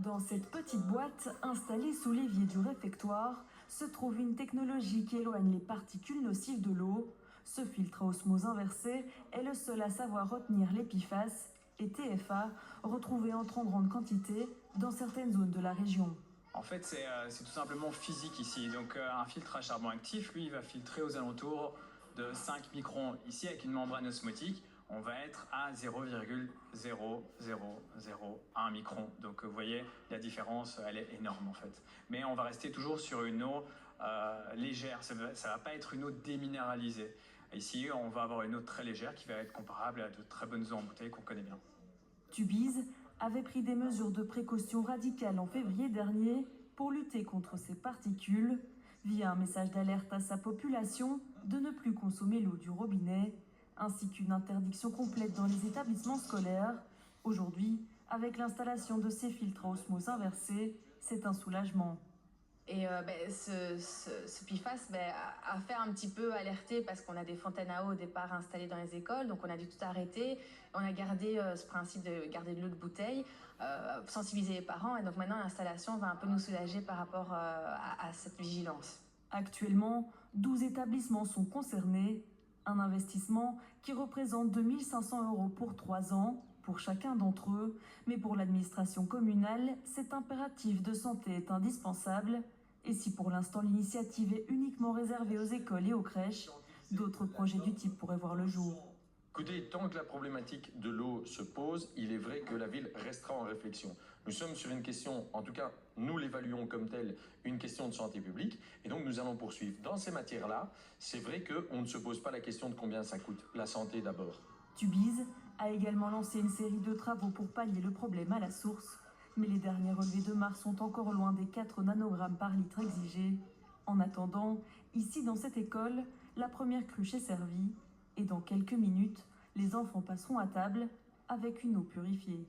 Dans cette petite boîte, installée sous l'évier du réfectoire, se trouve une technologie qui éloigne les particules nocives de l'eau. Ce filtre à osmose inversée est le seul à savoir retenir les PFAS et TFA, retrouvés en trop grande quantité dans certaines zones de la région. En fait, c'est tout simplement physique ici. Donc, un filtre à charbon actif, lui, il va filtrer aux alentours de 5 microns. Ici, avec une membrane osmotique, on va être à 0,0001 micron. Donc, vous voyez, la différence, elle est énorme en fait. Mais on va rester toujours sur une eau légère. Ça va pas être une eau déminéralisée. Ici, on va avoir une eau très légère qui va être comparable à de très bonnes eaux en bouteille qu'on connaît bien. Tubize avait pris des mesures de précaution radicales en février dernier pour lutter contre ces particules, via un message d'alerte à sa population de ne plus consommer l'eau du robinet, ainsi qu'une interdiction complète dans les établissements scolaires. Aujourd'hui, avec l'installation de ces filtres à osmose inversée, c'est un soulagement. Et ce PFAS a fait un petit peu alerter parce qu'on a des fontaines à eau au départ installées dans les écoles, donc on a dû tout arrêter. On a gardé ce principe de garder de l'eau de bouteille, sensibiliser les parents, et donc maintenant l'installation va un peu nous soulager par rapport à cette vigilance. Actuellement, 12 établissements sont concernés, un investissement qui représente 2 500 € pour 3 ans pour chacun d'entre eux, mais pour l'administration communale, cet impératif de santé est indispensable. Et si pour l'instant l'initiative est uniquement réservée aux écoles et aux crèches, d'autres projets du type pourraient voir le jour. Écoutez, tant que la problématique de l'eau se pose, il est vrai que la ville restera en réflexion. Nous sommes sur une question, en tout cas, nous l'évaluons comme telle, une question de santé publique, et donc nous allons poursuivre. Dans ces matières-là, c'est vrai qu'on ne se pose pas la question de combien ça coûte. La santé d'abord. Tubize a également lancé une série de travaux pour pallier le problème à la source, mais les derniers relevés de Mars sont encore loin des 4 nanogrammes par litre exigés. En attendant, ici dans cette école, la première cruche est servie, et dans quelques minutes, les enfants passeront à table avec une eau purifiée.